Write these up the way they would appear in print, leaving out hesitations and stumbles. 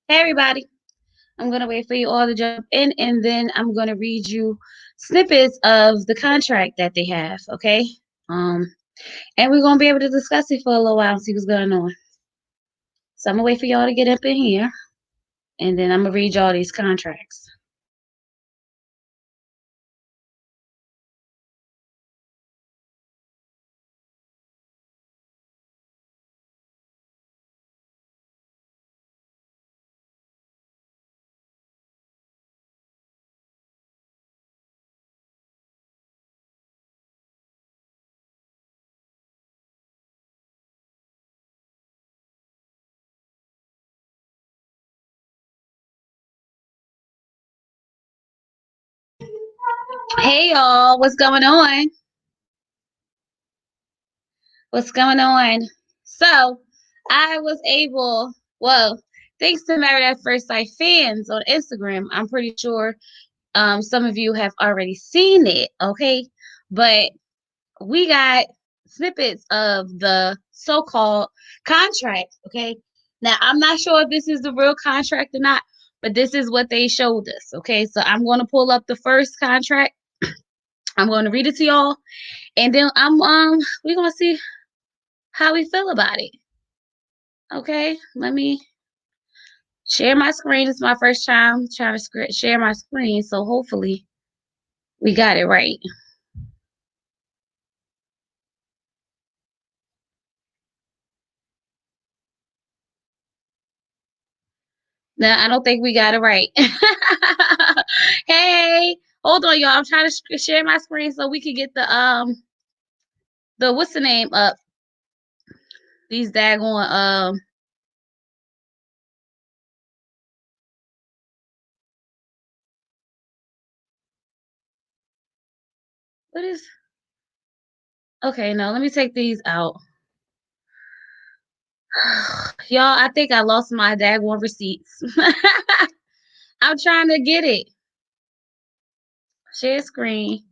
Hey everybody, I'm gonna wait for you all to jump in and then I'm gonna read you snippets of the contract that they have, okay? Um, and we're gonna be able to discuss it for a little while and see what's going on. So I'm gonna wait for y'all to get up in here and then I'm gonna read y'all these contracts. Hey y'all, what's going on? What's going on? So I was able, well, thanks to Married at First Sight fans on Instagram, I'm pretty sure some of you have already seen it, okay? But we got snippets of the so-called contract, okay? Now, I'm not sure if this is the real contract or not, but this is what they showed us, okay? So I'm going to pull up the first contract. I'm going to read it to y'all, and then we're going to see how we feel about it. Okay? Let me share my screen. It's my first time trying to share my screen, so hopefully we got it right. Now, I don't think we got it right. Hey, hold on, y'all. I'm trying to share my screen so we can get the what's the name up. These daggone what is okay, no, let me take these out. Y'all, I think I lost my daggone receipts. I'm trying to get it. Share screen.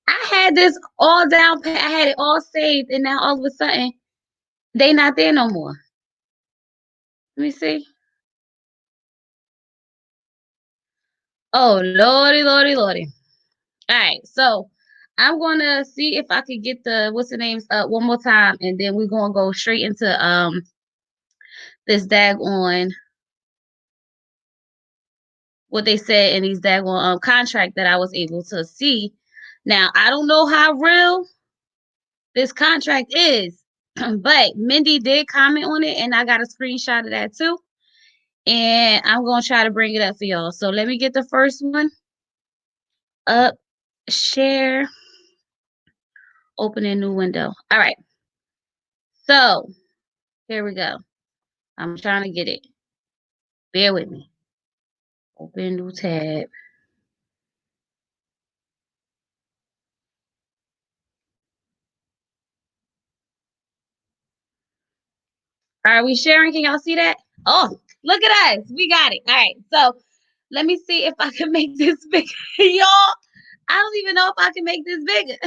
I had this all down pat. I had it all saved, and now all of a sudden they not there no more. Let me see. Oh lordy, lordy, lordy. All right, so I'm gonna see if I could get the what's the names up one more time, and then we're gonna go straight into this daggone what they said in these daggone contract that I was able to see. Now I don't know how real this contract is, but Mindy did comment on it, and I got a screenshot of that too. And I'm gonna try to bring it up for y'all. So let me get the first one up, share, open a new window. All right, so here we go. I'm trying to get it. Bear with me. Open new tab. Are we sharing? Can y'all see that? Oh, look at us. We got it. All right. So let me see if I can make this bigger. Y'all, I don't even know if I can make this bigger.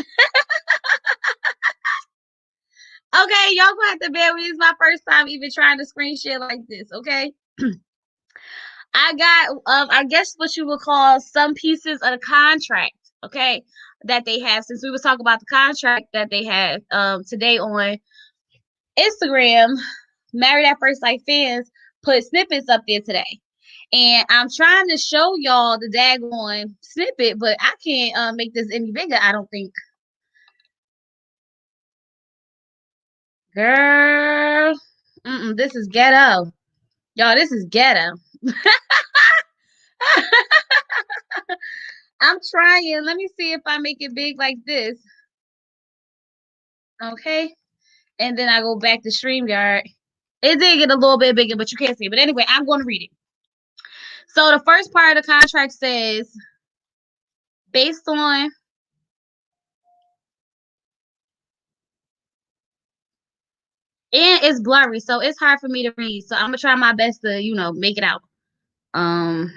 Okay, y'all gonna have to bear with me. It's my first time even trying to screen share like this, okay? I got I guess what you would call some pieces of the contract, okay, that they have since we was talking about the contract that they had today on Instagram. Married at First Sight fans put snippets up there today. And I'm trying to show y'all the daggone snippet, but I can't make this any bigger, I don't think. Girl, this is ghetto. Y'all, this is ghetto. I'm trying. Let me see if I make it big like this. Okay. And then I go back to StreamYard. It did get a little bit bigger, but you can't see it. But anyway, I'm going to read it. So the first part of the contract says, based on and it's blurry, so it's hard for me to read. So I'm gonna try my best to, make it out. Um,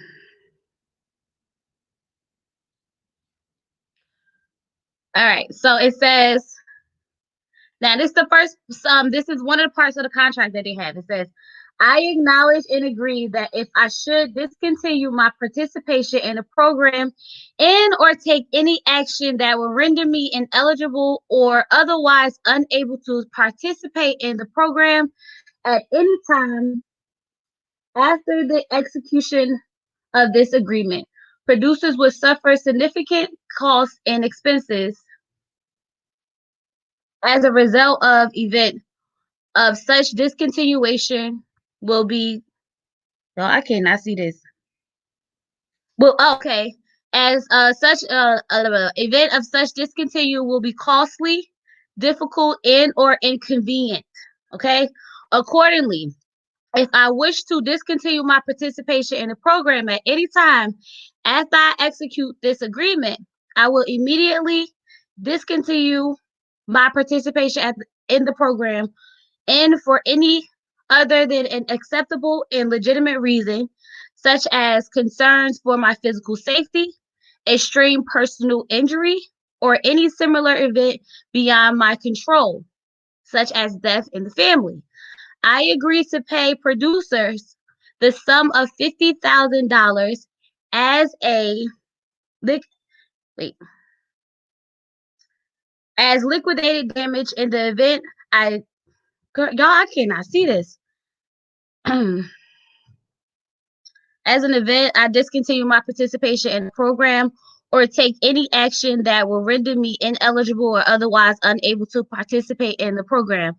all right. So it says now this is the first this is one of the parts of the contract that they have. It says I acknowledge and agree that if I should discontinue my participation in a program and or take any action that will render me ineligible or otherwise unable to participate in the program at any time after the execution of this agreement, producers would suffer significant costs and expenses as a result of event of such discontinuation will be. No, I cannot see this. Well, okay. As such event of such discontinue will be costly, difficult, and or inconvenient. Okay. Accordingly, if I wish to discontinue my participation in the program at any time after I execute this agreement, I will immediately discontinue my participation in the program and for any other than an acceptable and legitimate reason, such as concerns for my physical safety, extreme personal injury, or any similar event beyond my control, such as death in the family. I agree to pay producers the sum of $50,000 as a wait, as liquidated damage in the event I y'all, I cannot see this. As an event, I discontinue my participation in the program or take any action that will render me ineligible or otherwise unable to participate in the program.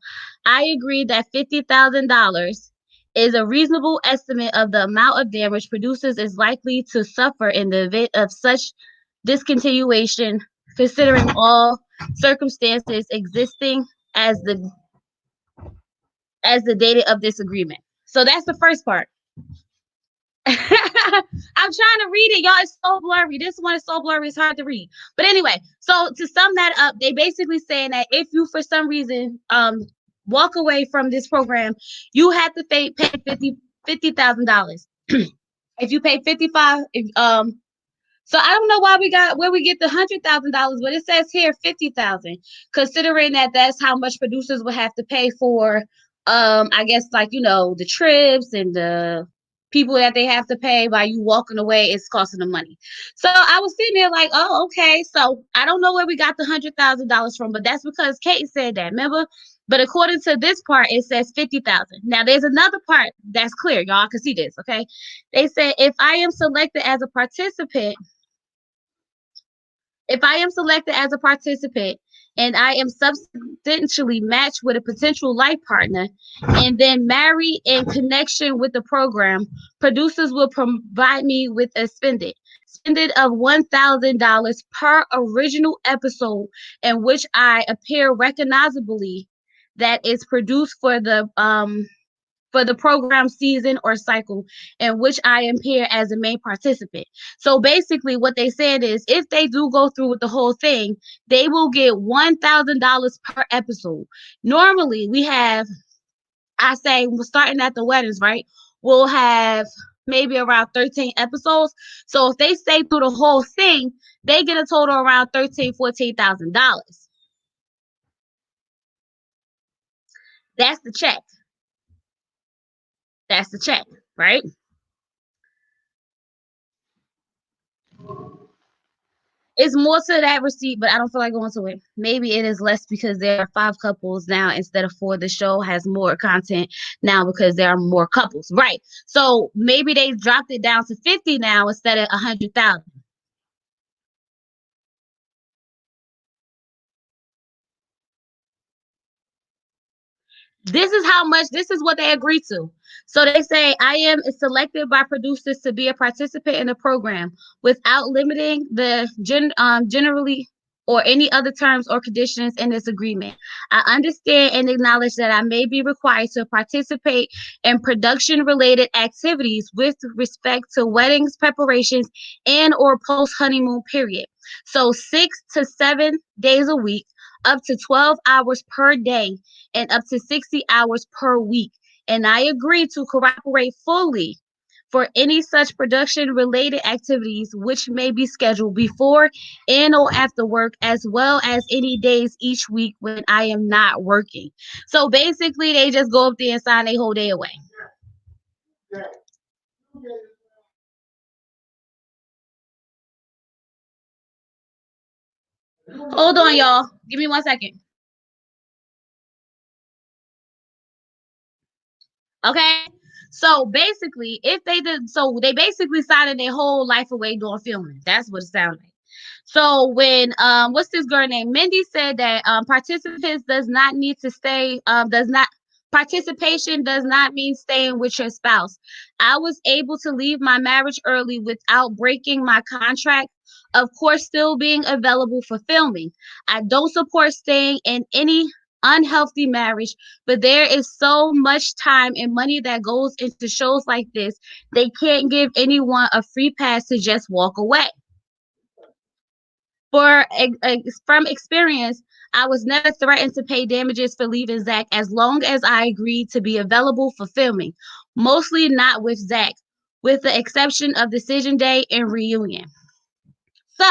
I agree that $50,000 is a reasonable estimate of the amount of damage producers is likely to suffer in the event of such discontinuation, considering all circumstances existing as the date of this agreement. So that's the first part. I'm trying to read it, y'all. It's so blurry. This one is so blurry, it's hard to read. But anyway, so to sum that up, they basically saying that if you for some reason walk away from this program, you have to pay $50,000. If you pay 55, so I don't know why we got where we get the $100,000, but it says here 50,000, considering that that's how much producers would have to pay for, I guess like the trips and the people that they have to pay by you walking away. It's costing them money. So I was sitting there like, oh, okay. So I don't know where we got the $100,000 from, but that's because Kate said that. Remember? But according to this part, it says 50,000. Now there's another part that's clear. Y'all can see this. Okay. They said if I am selected as a participant. If I am selected as a participant and I am substantially matched with a potential life partner and then married in connection with the program, producers will provide me with a spended of $1,000 per original episode in which I appear recognizably that is produced for the program season or cycle in which I appear as a main participant. So basically, what they said is if they do go through with the whole thing, they will get $1,000 per episode. Normally, we have, I say, we're starting at the weddings, right? We'll have maybe around 13 episodes. So if they stay through the whole thing, they get a total around $14,000. That's the check. That's the check, right? It's more to that receipt, but I don't feel like going to it. Maybe it is less because there are 5 couples now instead of 4. The show has more content now because there are more couples, right? So maybe they dropped it down to 50 now instead of 100,000. This is how much, this is what they agree to. So they say, I am selected by producers to be a participant in the program without limiting the generally or any other terms or conditions in this agreement. I understand and acknowledge that I may be required to participate in production related activities with respect to weddings preparations and or post honeymoon period. So 6 to 7 days a week, up to 12 hours per day and up to 60 hours per week. And I agree to cooperate fully for any such production related activities which may be scheduled before and or after work, as well as any days each week when I am not working. So basically, they just go up there and sign a whole day away. Hold on, y'all. Give me 1 second. Okay. So basically, if they did, so they basically signing their whole life away during filming. That's what it sounds like. So when what's this girl named Mindy said that participants does not need to stay does not participation does not mean staying with your spouse. I was able to leave my marriage early without breaking my contract. Of course, still being available for filming. I don't support staying in any unhealthy marriage, but there is so much time and money that goes into shows like this. They can't give anyone a free pass to just walk away. From experience, I was never threatened to pay damages for leaving Zach as long as I agreed to be available for filming. Mostly not with Zach, with the exception of decision day and reunion. So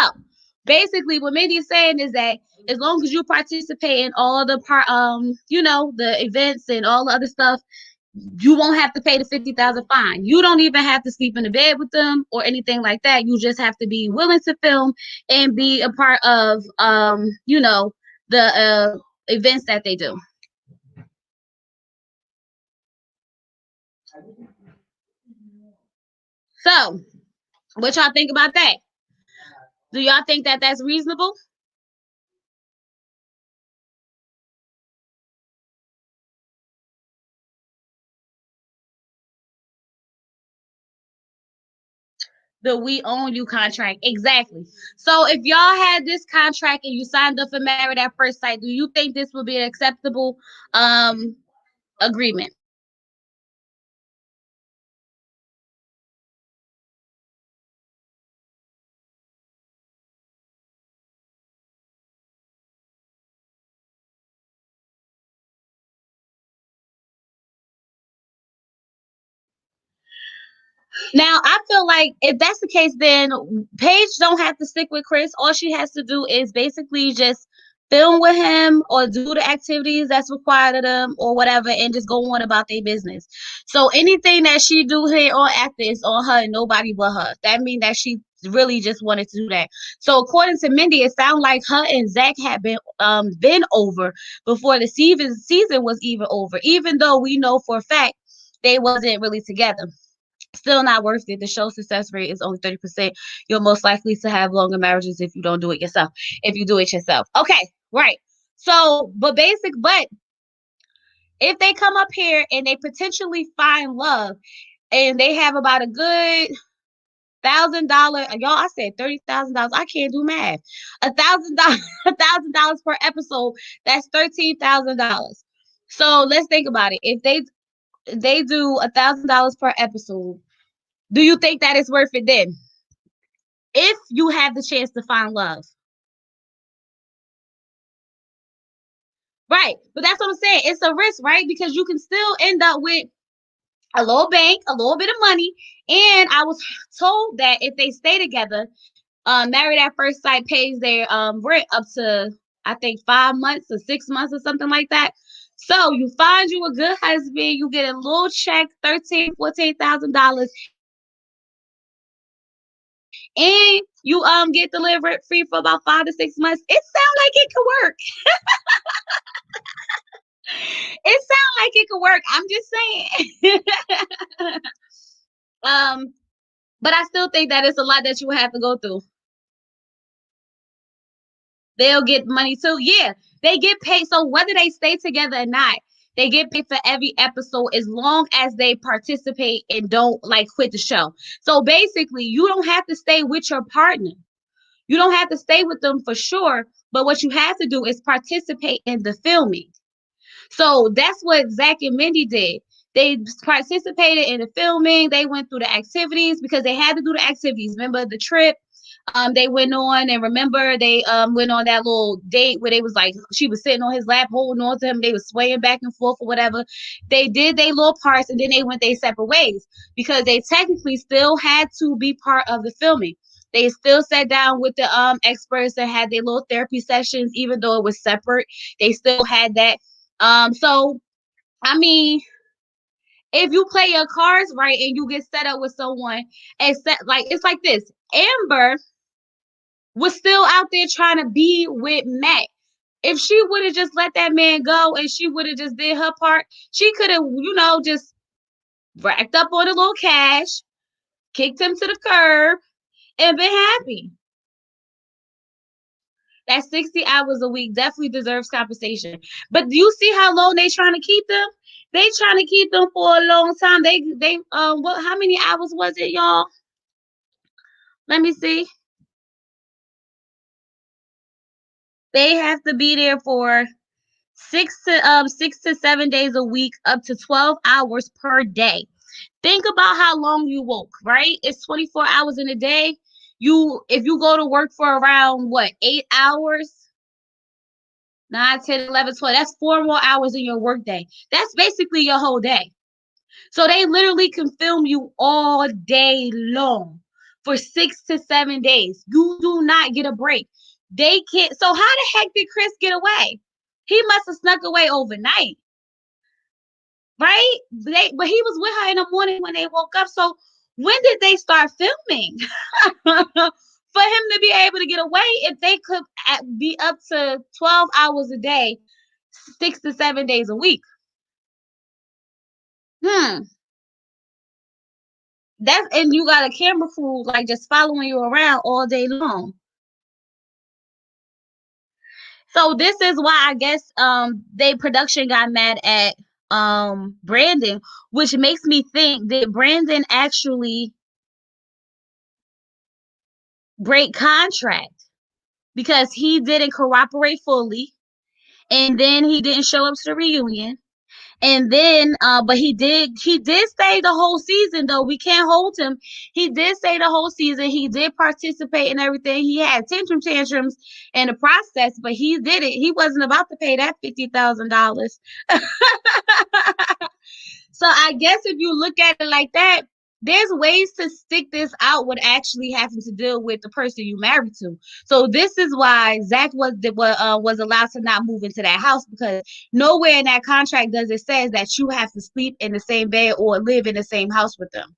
basically, what Mindy is saying is that as long as you participate in all the the events and all the other stuff, you won't have to pay the 50,000 fine. You don't even have to sleep in the bed with them or anything like that. You just have to be willing to film and be a part of the events that they do. So, what y'all think about that? Do y'all think that that's reasonable? The we own you contract. Exactly. So if y'all had this contract and you signed up for married at first sight, do you think this would be an acceptable agreement? Now, I feel like if that's the case, then Paige don't have to stick with Chris. All she has to do is basically just film with him or do the activities that's required of them or whatever and just go on about their business. So anything that she do here or after is on her and nobody but her. That means that she really just wanted to do that. So according to Mindy, it sounds like her and Zach had been over before the season was even over, even though we know for a fact they wasn't really together. Still not worth it. The show success rate is only 30%. You're most likely to have longer marriages if you don't do it yourself. If you do it yourself. Okay, right. So, but if they come up here and they potentially find love and they have about a good $1,000, y'all, I said $30,000. I can't do math. $1,000, $1,000 per episode. That's $13,000. So let's think about it. If they do $1,000 per episode, do you think that is worth it then? If you have the chance to find love. Right. But that's what I'm saying. It's a risk, right? Because you can still end up with a little bank, a little bit of money. And I was told that if they stay together, Married at First Sight pays their rent up to, I think, 5 months or 6 months or something like that. So you find you a good husband, you get a little check, $14,000 and you get delivered free for about 5 to 6 months. It sounds like it could work. It sounds like it could work. I'm just saying. um, but I still think that it's a lot that you have to go through. They'll get money too. Yeah, they get paid. So whether they stay together or not, they get paid for every episode as long as they participate and don't like quit the show. So basically, you don't have to stay with your partner. You don't have to stay with them for sure. But what you have to do is participate in the filming. So that's what Zach and Mindy did. They participated in the filming. They went through the activities because they had to do the activities. Remember the trip they went on, and remember they went on that little date where they was like she was sitting on his lap holding on to him. They was swaying back and forth or whatever. They did their little parts, and then they went their separate ways because they technically still had to be part of the filming. They still sat down with the experts and had their little therapy sessions, even though it was separate. They still had that. So I mean, If you play your cards right and you get set up with someone and set like it's like this. Amber was still out there trying to be with Matt. If she would have just let that man go and she would have just did her part, she could have, just racked up on a little cash, kicked him to the curb, and been happy. That 60 hours a week definitely deserves compensation. But do you see how long they trying to keep them? They trying to keep them for a long time. They what how many hours was it, y'all? Let me see. They have to be there for 6 to 7 days a week, up to 12 hours per day. Think about how long you woke, right? It's 24 hours in a day. If you go to work for around what, 8 hours, 9, 10, 11, 12, that's 4 more hours in your workday. That's basically your whole day. So they literally can film you all day long for 6 to 7 days. You do not get a break. They can't. So how the heck did Chris get away? He must have snuck away overnight, right? But he was with her in the morning when they woke up. So when did they start filming? For him to be able to get away, if they could be up to 12 hours a day, 6 to 7 days a week. Hmm. And you got a camera crew like just following you around all day long. So this is why I guess they production got mad at Brandon, which makes me think that Brandon actually break contract because he didn't cooperate fully, and then he didn't show up to the reunion. And then, but he did stay the whole season though. We can't hold him. He did stay the whole season. He did participate in everything. He had tantrums in the process, but he did it. He wasn't about to pay that $50,000. So I guess if you look at it like that, there's ways to stick this out with actually having to deal with the person you married to. So this is why Zach was allowed to not move into that house, because nowhere in that contract does it says that you have to sleep in the same bed or live in the same house with them.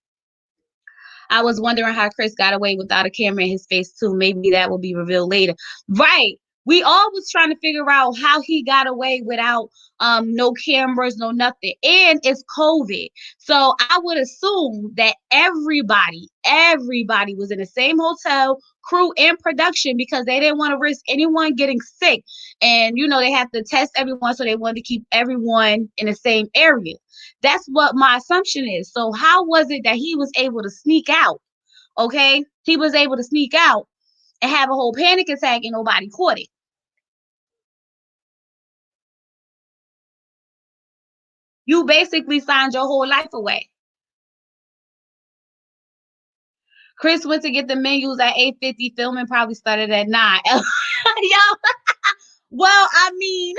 I was wondering how Chris got away without a camera in his face too. Maybe that will be revealed later. Right. We all was trying to figure out how he got away without no cameras, no nothing. And it's COVID. So I would assume that everybody was in the same hotel, crew and production, because they didn't want to risk anyone getting sick. And they have to test everyone, so they wanted to keep everyone in the same area. That's what my assumption is. So how was it that he was able to sneak out? Okay, he was able to sneak out and have a whole panic attack and nobody caught it. You basically signed your whole life away. Chris went to get the menus at 8:50. Filming probably started at 9. Yo, well, I mean,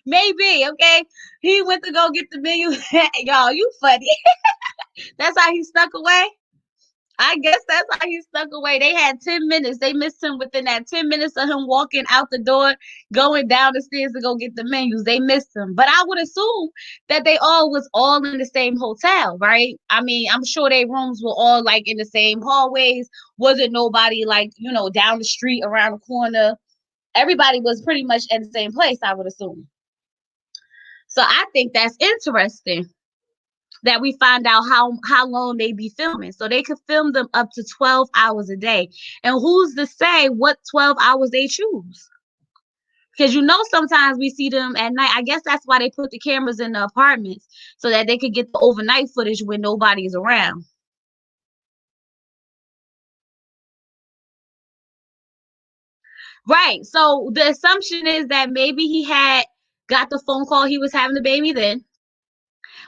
maybe, okay. He went to go get the menu. Y'all, you funny. That's how he stuck away. I guess that's how he stuck away. They had 10 minutes. They missed him within that 10 minutes of him walking out the door, going down the stairs to go get the menus. They missed him. But I would assume that they all in the same hotel, right? I mean, I'm sure their rooms were all like in the same hallways. Wasn't nobody like, down the street, around the corner. Everybody was pretty much in the same place, I would assume. So I think that's interesting that we find out how long they be filming. So they could film them up to 12 hours a day. And who's to say what 12 hours they choose? Because sometimes we see them at night. I guess that's why they put the cameras in the apartments, so that they could get the overnight footage when nobody's around. Right. So the assumption is that maybe he had got the phone call he was having the baby then.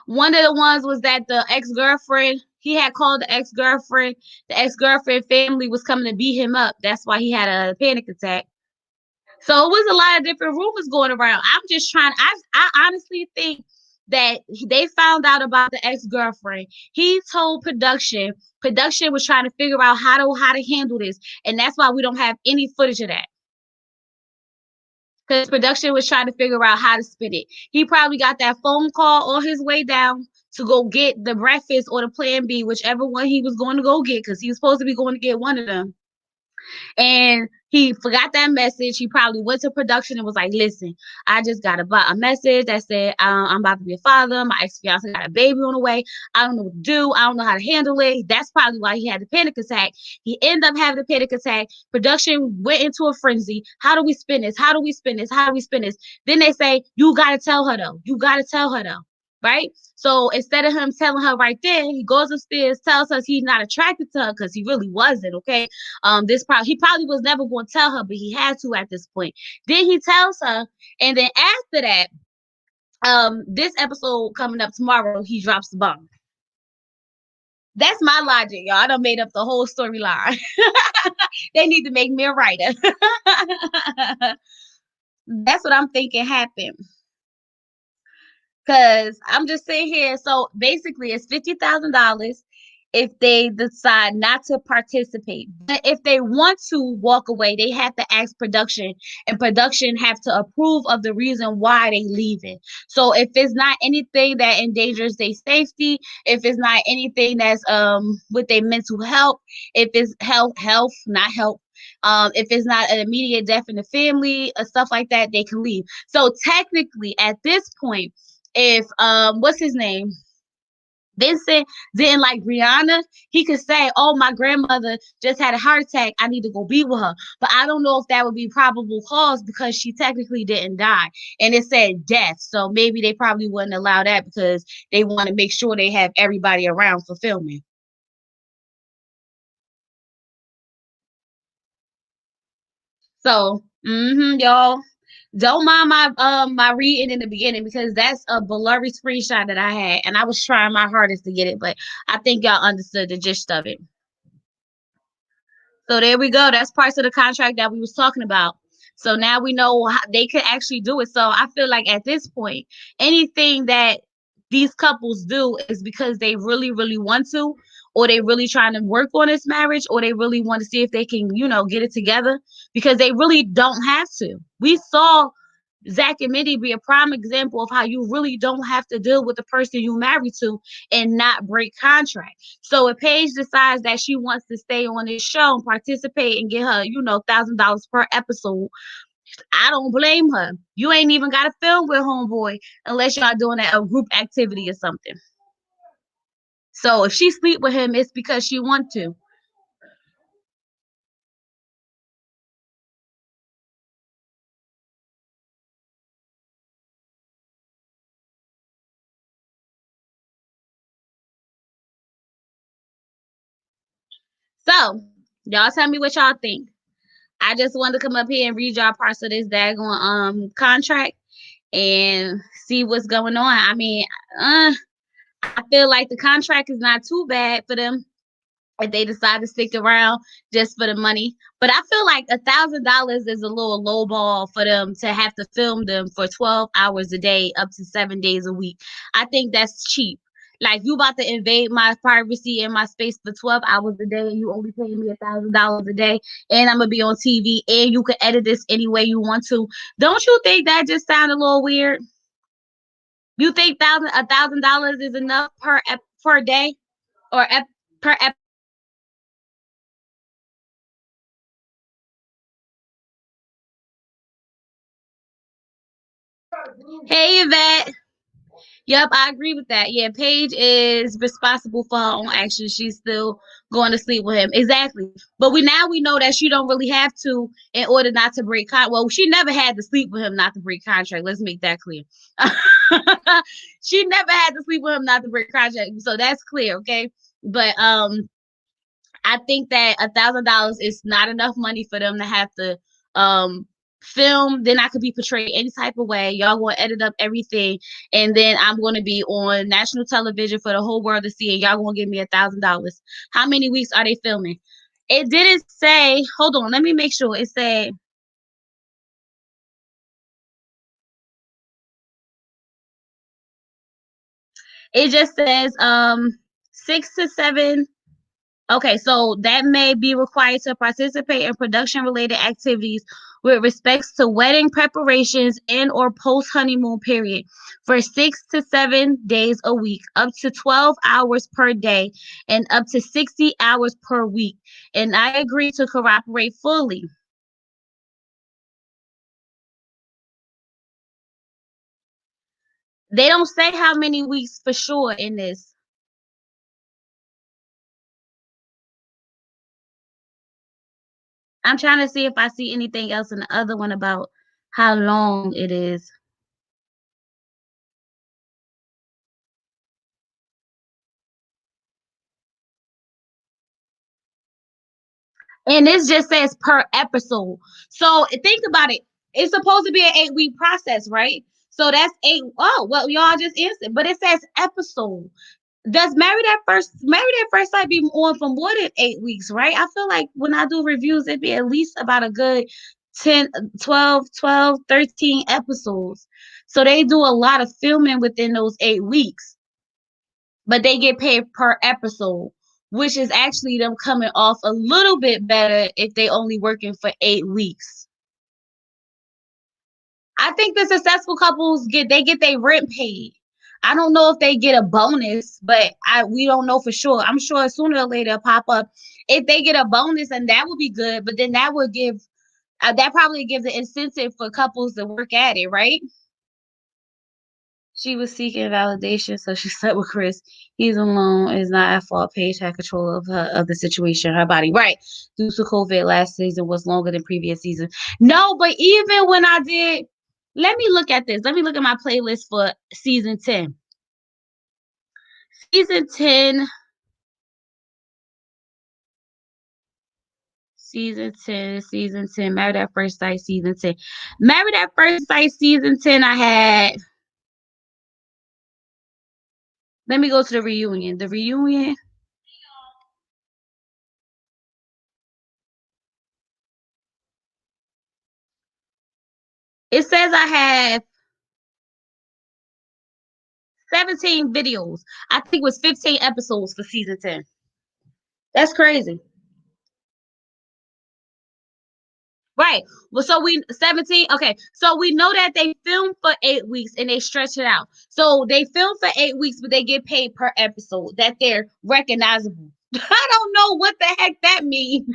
One of the ones was that the ex-girlfriend, he had called the ex-girlfriend. The ex-girlfriend family was coming to beat him up. That's why he had a panic attack. So it was a lot of different rumors going around. I'm just trying. I honestly think that they found out about the ex-girlfriend. He told production. Production was trying to figure out how to handle this, and that's why we don't have any footage of that. because production was trying to figure out how to spin it. He probably got that phone call on his way down to go get the breakfast or the plan B, whichever one he was going to go get, because he was supposed to be going to get one of them. And he forgot that message. He probably went to production and was like, listen, I just got a message that said, I'm about to be a father. My ex-fiance got a baby on the way. I don't know what to do. I don't know how to handle it. That's probably why he had the panic attack. He ended up having a panic attack. Production went into a frenzy. How do we spin this? How do we spin this? How do we spin this? Then they say, you got to tell her though. You got to tell her though. Right? So instead of him telling her right there, he goes upstairs, tells us he's not attracted to her because he really wasn't. Okay. This probably he probably was never going to tell her, but he had to at this point. Then he tells her, and then after that, this episode coming up tomorrow, he drops the bomb. That's my logic, y'all. I done made up the whole storyline. They need to make me a writer. That's what I'm thinking happened. Cause I'm just sitting here. So basically, it's $50,000 if they decide not to participate. But if they want to walk away, they have to ask production, and production have to approve of the reason why they leaving. So if it's not anything that endangers their safety, if it's not anything that's with their mental health, if it's health, not health. If it's not an immediate death in the family, stuff like that, they can leave. So technically, at this point, if what's his name, Vincent, didn't like Brianna, he could say, oh, my grandmother just had a heart attack, I need to go be with her. But I don't know if that would be probable cause because she technically didn't die, and it said death, so maybe they probably wouldn't allow that because they want to make sure they have everybody around for filming. So y'all, don't mind my reading in the beginning because that's a blurry screenshot that I had, and I was trying my hardest to get it, but I think y'all understood the gist of it. So there we go. That's parts of the contract that we was talking about. So now we know how they could actually do it. So I feel like at this point, anything that these couples do is because they really, really want to, or they really trying to work on this marriage, or they really want to see if they can, get it together because they really don't have to. We saw Zach and Mindy be a prime example of how you really don't have to deal with the person you married to and not break contract. So if Paige decides that she wants to stay on this show and participate and get her, $1,000 per episode, I don't blame her. You ain't even got to film with homeboy unless y'all doing a group activity or something. So if she sleep with him, it's because she want to. So y'all tell me what y'all think. I just wanted to come up here and read y'all parts of this daggone contract and see what's going on. I mean, I feel like the contract is not too bad for them if they decide to stick around just for the money. But I feel like $1,000 is a little low ball for them to have to film them for 12 hours a day, up to 7 days a week. I think that's cheap. Like you about to invade my privacy and my space for 12 hours a day, and you only paying me $1,000 a day, and I'm gonna be on TV, and you can edit this any way you want to. Don't you think that just sounded a little weird? You think $1,000 is enough per day or per ep? Hey Yvette. Yep, I agree with that. Yeah, Paige is responsible for her own actions. She's still going to sleep with him. Exactly. But we know that she don't really have to in order not to break contract. Well, she never had to sleep with him not to break contract. Let's make that clear. She never had to sleep with him not to break contract. So that's clear, okay? But I think that $1,000 is not enough money for them to have to film. Then I could be portrayed any type of way. Y'all gonna edit up everything, and then I'm gonna be on national television for the whole world to see. And y'all gonna give me $1,000. How many weeks are they filming? It didn't say. Hold on, let me make sure. It said. It just says 6 to 7 Okay, so that may be required to participate in production-related activities with respects to wedding preparations and or post-honeymoon period for 6 to 7 days a week, up to 12 hours per day, and up to 60 hours per week. And I agree to cooperate fully. They don't say how many weeks for sure in this. I'm trying to see if I see anything else in the other one about how long it is. And this just says per episode. So think about it. It's supposed to be an 8 week process, right? So that's eight. Oh, well, y'all just answered, but it says episode. Does Married at First Sight be on for more than 8 weeks, right? I feel like when I do reviews, it'd be at least about a good 10, 12, 13 episodes. So they do a lot of filming within those 8 weeks, but they get paid per episode, which is actually them coming off a little bit better if they only working for 8 weeks. I think the successful couples get their rent paid. I don't know if they get a bonus, but we don't know for sure. I'm sure sooner or later it'll pop up. If they get a bonus, and that would be good, but then that would give that probably gives an incentive for couples to work at it, right? She was seeking validation, so she slept with Chris. He's alone. Is not at fault. Paige had control of the situation, her body. Right. Due to COVID, last season was longer than previous season. No, but even when I did, let me look at this. Let me look at my playlist for season 10. Season 10. Season 10. Married at First Sight, season 10. Married at First Sight, season 10. I had. Let me go to the reunion. The reunion. It says I have 17 videos. I think it was 15 episodes for season 10. That's crazy. Right. Well, so we 17. Okay. So we know that they film for 8 weeks and they stretch it out. So they film for 8 weeks, but they get paid per episode, that they're recognizable. I don't know what the heck that means.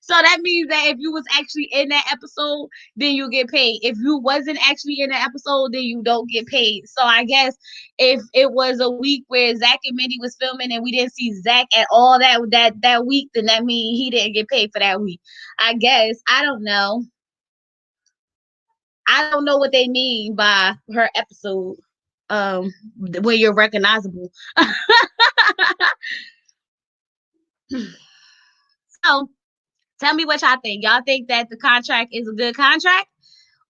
So that means that if you was actually in that episode, then you get paid. If you wasn't actually in the episode, then you don't get paid. So I guess if it was a week where Zach and Mindy was filming and we didn't see Zach at all that week, then that means he didn't get paid for that week. I guess. I don't know. I don't know what they mean by her episode. Where you're recognizable. So tell me what y'all think. Y'all think that the contract is a good contract,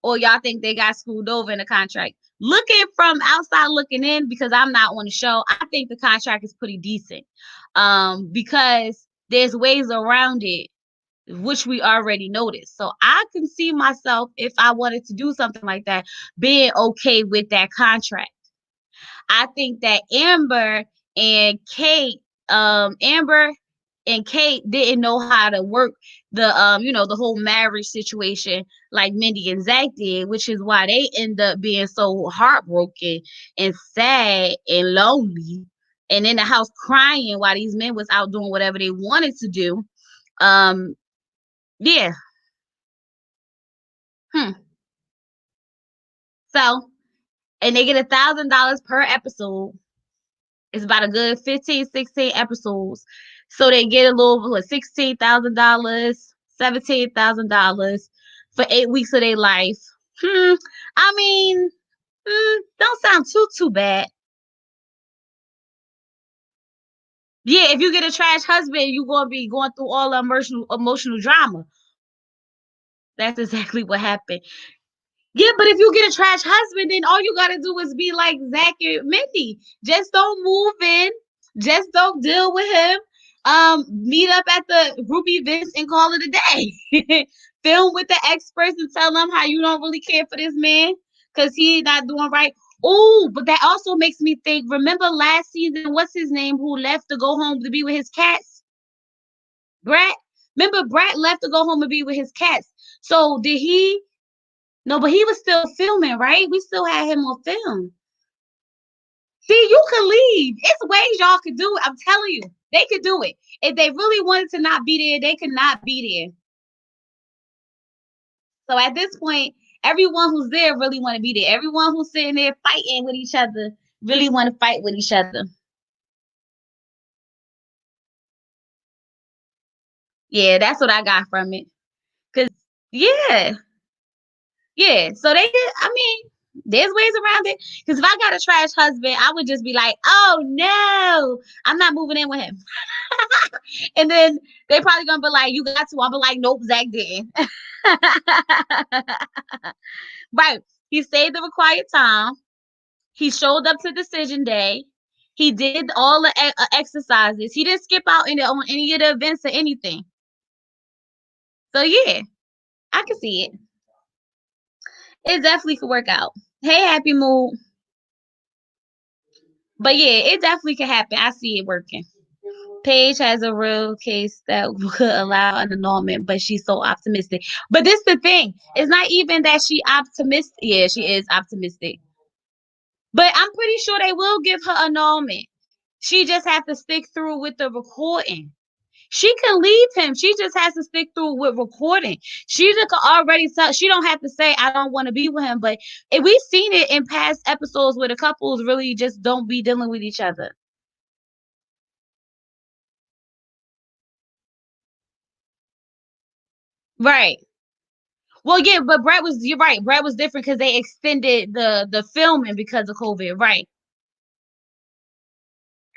or y'all think they got screwed over in the contract? Looking from outside looking in, because I'm not on the show, I think the contract is pretty decent. Because there's ways around it, which we already noticed. So I can see myself, if I wanted to do something like that, being okay with that contract. I think that Amber and Kate didn't know how to work the whole marriage situation like Mindy and Zach did, which is why they end up being so heartbroken and sad and lonely and in the house crying while these men was out doing whatever they wanted to do. Um, yeah. Hmm. So, and they get $1,000 per episode. It's about a good 15, 16 episodes. So they get a little what, $16,000, $17,000 for 8 weeks of their life. I mean, don't sound too bad. Yeah, if you get a trash husband, you're gonna be going through all the emotional drama. That's exactly what happened. Yeah, but if you get a trash husband, then all you gotta do is be like Zach and Mindy. Just don't move in. Just don't deal with him. Meet up at the group events and call it a day. Film with the experts and tell them how you don't really care for this man because he's not doing right. Oh, but that also makes me think. Remember last season, what's his name, who left to go home to be with his cats? Brat, remember Brat left to go home and be with his cats. So did he? No, but he was still filming, right? We still had him on film. See, you could leave. It's ways y'all could do it. I'm telling you, they could do it. If they really wanted to not be there, they could not be there. So at this point, everyone who's there really want to be there. Everyone who's sitting there fighting with each other really want to fight with each other. Yeah, that's what I got from it. Cause yeah, yeah. So they did. I mean, there's ways around it. Cause if I got a trash husband, I would just be like, oh no, I'm not moving in with him. And then they probably gonna be like, you got to. I'll be like, nope, Zach didn't. Right. He saved the required time. He showed up to decision day. He did all the exercises. He didn't skip out on any of the events or anything. So yeah, I can see it. It definitely could work out. Hey, Happy Mood. But yeah, it definitely could happen. I see it working. Paige has a real case that could allow an annulment, but she's so optimistic. But this the thing. It's not even that she optimistic. Yeah, she is optimistic. But I'm pretty sure they will give her annulment. She just has to stick through with the recording. She can leave him. She just has to stick through with recording. She just already tell. She don't have to say I don't want to be with him. But if we've seen it in past episodes where the couples really just don't be dealing with each other. Right. Well, yeah, but Brett was. You're right. Brett was different because they extended the filming because of COVID. Right.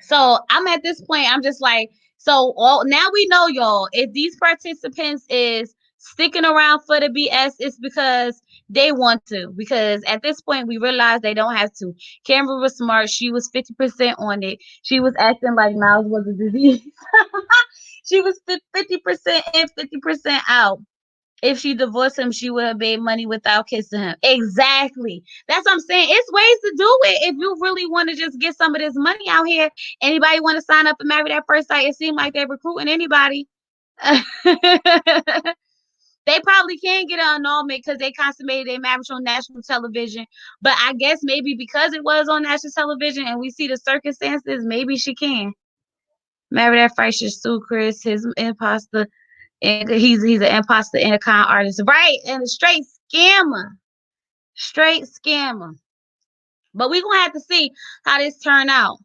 So I'm at this point, I'm just like, so all now we know, y'all, if these participants is sticking around for the BS, it's because they want to. Because at this point, we realize they don't have to. Canberra was smart. She was 50% on it. She was acting like Miles was a disease. She was 50% in, 50% out. If she divorced him, she would have made money without kissing him. Exactly. That's what I'm saying. It's ways to do it if you really want to just get some of this money out here. Anybody want to sign up and marry that first sight? It seems like they're recruiting anybody. They probably can get an annulment because they consummated their marriage on national television. But I guess maybe because it was on national television and we see the circumstances, maybe she can marry that first. Just sue Chris, his imposter, and he's an imposter and a con artist, right? And a straight scammer. But we gonna have to see how this turn out.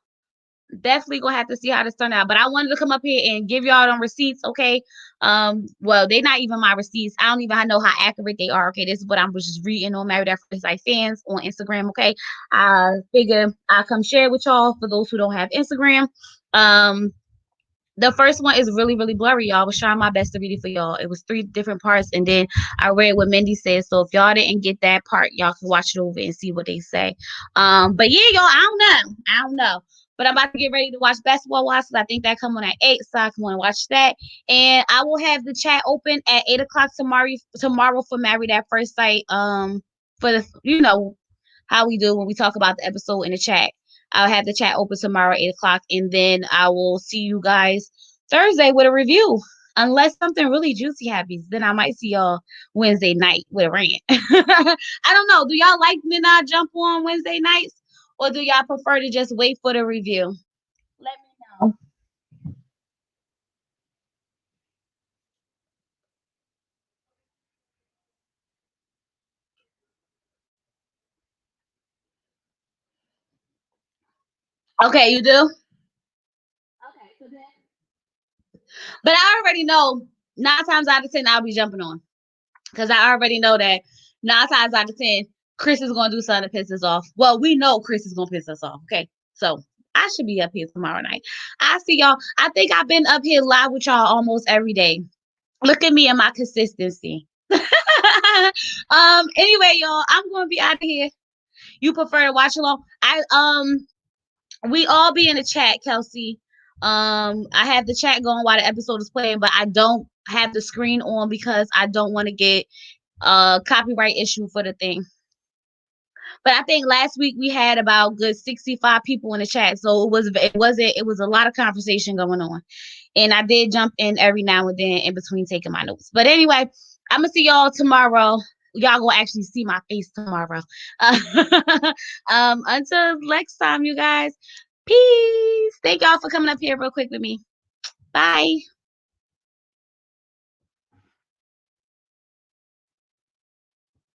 Definitely gonna have to see how this turn out. But I wanted to come up here and give y'all them receipts, okay? Well, they're not even my receipts. I don't even know how accurate they are. Okay, this is what I was just reading on Married at First Sight fans on Instagram. Okay, I figure I'll come share it with y'all for those who don't have Instagram. Um, the first one is really, really blurry, y'all. I was trying my best to read it for y'all. It was three different parts, and then I read what Mindy said. So if y'all didn't get that part, y'all can watch it over and see what they say. But yeah, y'all, I don't know. I don't know. But I'm about to get ready to watch Basketball Wives. I think that come on at 8, so I can want to watch that. And I will have the chat open at 8 o'clock tomorrow for Married at First Sight. For the how we do when we talk about the episode in the chat. I'll have the chat open tomorrow at 8 o'clock, and then I will see you guys Thursday with a review. Unless something really juicy happens, then I might see y'all Wednesday night with a rant. I don't know. Do y'all like me not jump on Wednesday nights, or do y'all prefer to just wait for the review? Let me know. Okay, you do. Okay, so then. But I already know 9 times out of 10 I'll be jumping on because I already know that 9 times out of 10 Chris is gonna do something to piss us off. Well, we know Chris is gonna piss us off. Okay, so I should be up here tomorrow night. I see y'all. I think I've been up here live with y'all almost every day. Look at me and my consistency. Anyway, y'all, I'm gonna be out of here. You prefer to watch along? We all be in the chat, Kelsey. I have the chat going while the episode is playing, but I don't have the screen on because I don't want to get copyright issue for the thing. But I think last week we had about good 65 people in the chat. So it was a lot of conversation going on. And I did jump in every now and then in between taking my notes. But anyway, I'm gonna see y'all tomorrow. Y'all gonna actually see my face tomorrow. Uh, until next time, you guys. Peace. Thank y'all for coming up here real quick with me. Bye.